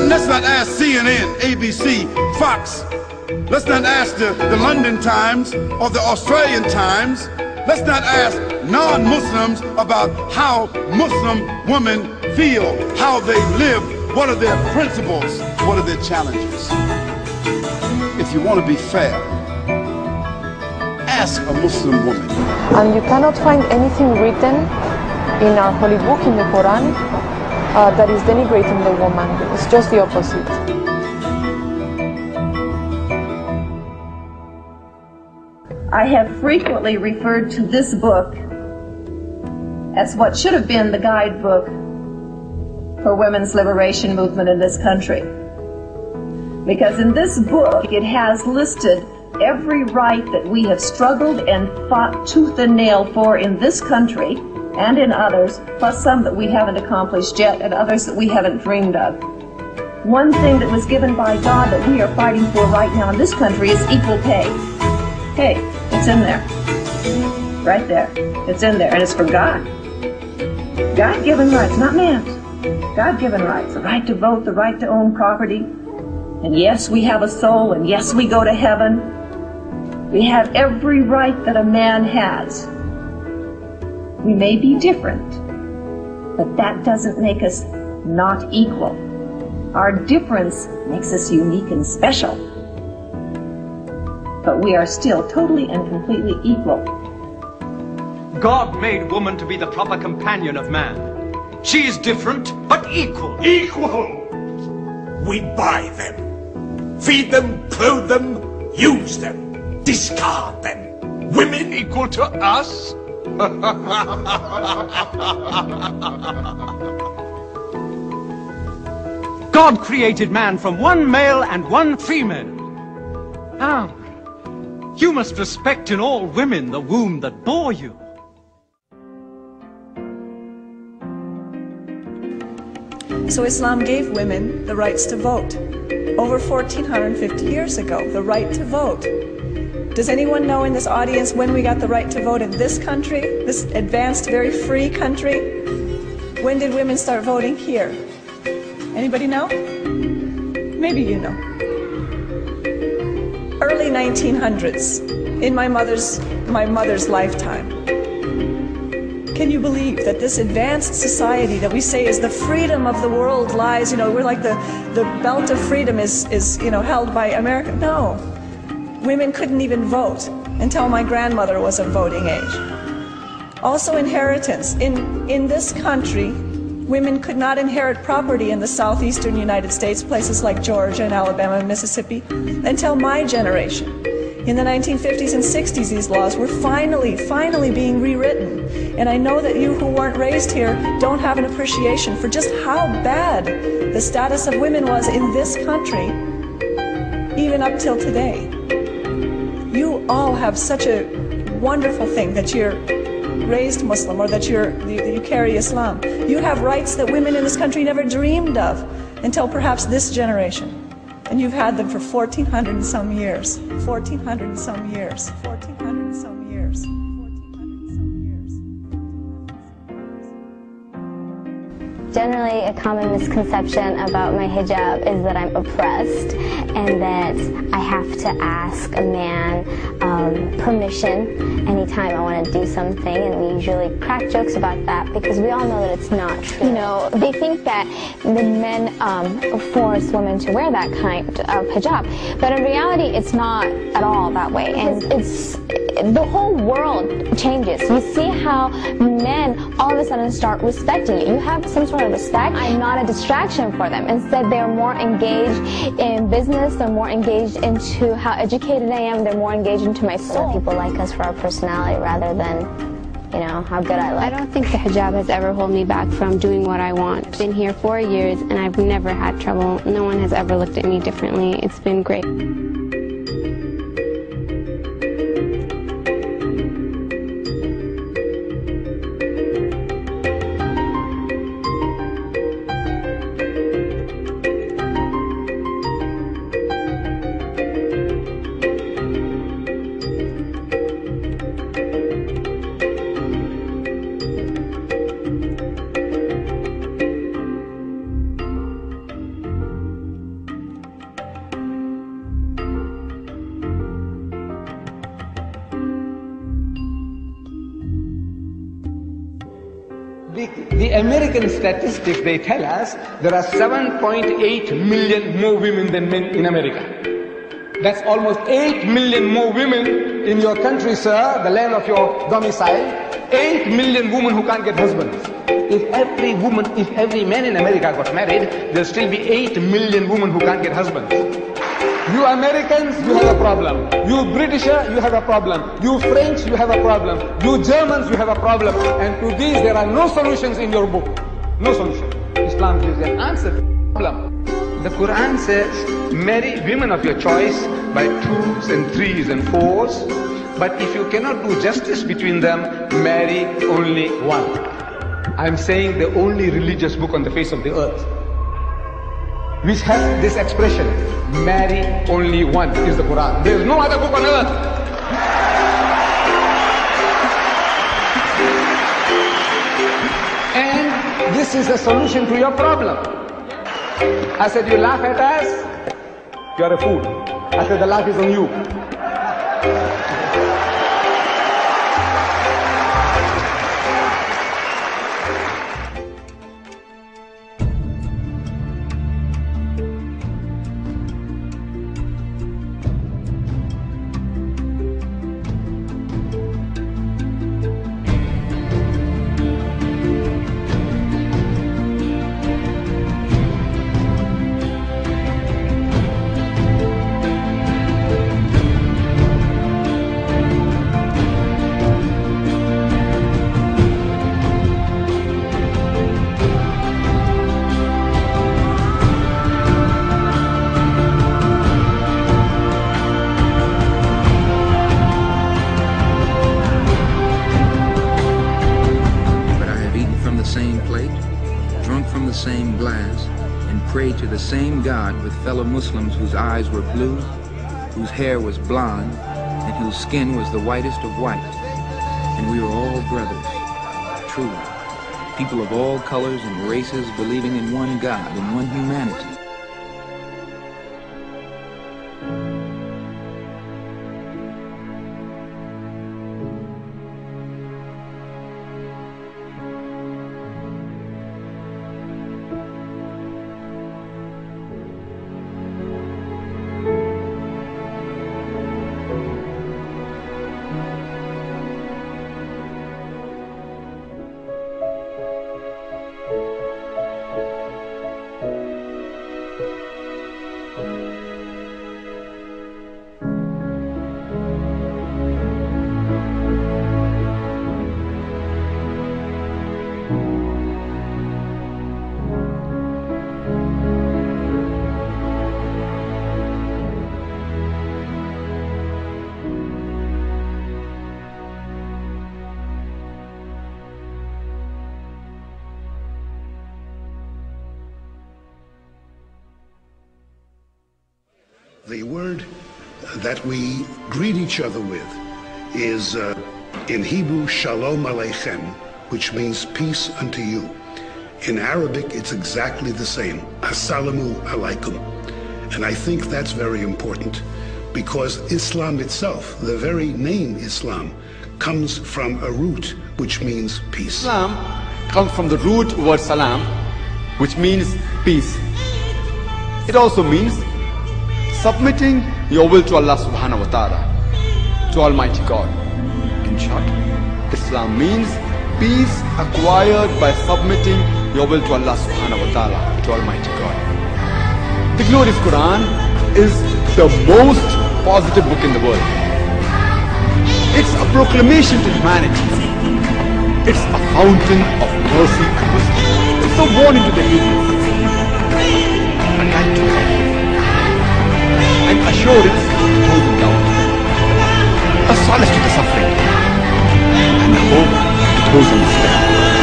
let's not ask CNN, ABC, Fox. Let's not ask the London Times or the Australian Times. Let's not ask non-Muslims about how Muslim women feel, how they live, what are their principles, what are their challenges. If you want to be fair, ask a Muslim woman. And you cannot find anything written in our holy book, in the Quran, that is denigrating the woman. It's just the opposite. I have frequently referred to this book as what should have been the guidebook for women's liberation movement in this country. Because in this book, it has listed every right that we have struggled and fought tooth and nail for in this country and in others, plus some that we haven't accomplished yet and others that we haven't dreamed of. One thing that was given by God that we are fighting for right now in this country is equal pay. Hey, it's in there. Right there. It's in there, and it's for God. God-given rights, not man's. God-given rights. The right to vote, the right to own property. And yes, we have a soul, and yes, we go to heaven. We have every right that a man has. We may be different, but that doesn't make us not equal. Our difference makes us unique and special. But we are still totally and completely equal. God made woman to be the proper companion of man. She is different, but equal. Equal! We buy them, feed them, clothe them, use them, discard them. Women Equal to us? God created man from one male and one female. Now, you must respect in all women the womb that bore you. So Islam gave women the rights to vote over 1450 years ago, the right to vote. Does anyone know in this audience when we got the right to vote in this country, this advanced, very free country? When did women start voting here? Anybody know? Maybe you know. Early 1900s, in my mother's lifetime. Can you believe that this advanced society that we say is the freedom of the world lies, we're like the belt of freedom is held by America? No. Women couldn't even vote until my grandmother was of voting age. Also inheritance. In this country, women could not inherit property in the southeastern United States, places like Georgia and Alabama and Mississippi, until my generation. In the 1950s and 60s, these laws were finally being rewritten. And I know that you who weren't raised here don't have an appreciation for just how bad the status of women was in this country, even up till today. You all have such a wonderful thing that you're raised Muslim or that you carry Islam. You have rights that women in this country never dreamed of until perhaps this generation. And you've had them for 1,400 and some years. 1,400 and some years. 1,400 and some years. Generally, a common misconception about my hijab is that I'm oppressed and that I have to ask a man permission anytime I want to do something, and we usually crack jokes about that because we all know that it's not true. They think that the men force women to wear that kind of hijab, but in reality, it's not at all that way, and the whole world changes. You see how men all of a sudden start respecting you. You have some sort of respect. I'm not a distraction for them. Instead, they're more engaged in business. They're more engaged into how educated I am. They're more engaged into my soul. People like us for our personality rather than, how good I look. I don't think the hijab has ever held me back from doing what I want. I've been here 4 years and I've never had trouble. No one has ever looked at me differently. It's been great. The American statistics, they tell us there are 7.8 million more women than men in America. That's almost 8 million more women in your country, sir, the land of your domicile. 8 million women who can't get husbands. If every man in America got married, there'll still be 8 million women who can't get husbands. You Americans, you have a problem. You Britisher, you have a problem. You French, you have a problem. You Germans, you have a problem. And to these, there are no solutions in your book. No solution. Islam gives an answer to the problem. The Quran says, marry women of your choice by 2s and 3s and 4s. But if you cannot do justice between them, marry only one. I'm saying the only religious book on the face of the earth which has this expression, marry only one, is the Quran. There is no other book on earth. And this is the solution to your problem. I said, you laugh at us, you are a fool. I said, the laugh is on you. Same glass and prayed to the same God with fellow Muslims whose eyes were blue, whose hair was blonde, and whose skin was the whitest of white. And we were all brothers, truly, people of all colors and races believing in one God, in one humanity. The word that we greet each other with is in Hebrew, Shalom Aleichem, which means peace unto you. In Arabic, it's exactly the same, Assalamu Alaikum. And I think that's very important because Islam itself, the very name Islam, comes from a root which means peace. Islam comes from the root word salam, which means peace. It also means submitting your will to Allah subhanahu wa ta'ala, to Almighty God. In short, Islam means peace acquired by submitting your will to Allah subhanahu wa ta'ala, to Almighty God. The glorious Quran is the most positive book in the world. It's a proclamation to humanity. It's a fountain of mercy and wisdom. It's a warning to the heathen, a guide to life, an assurance to those in doubt, a solace to the suffering, and a hope to those in despair.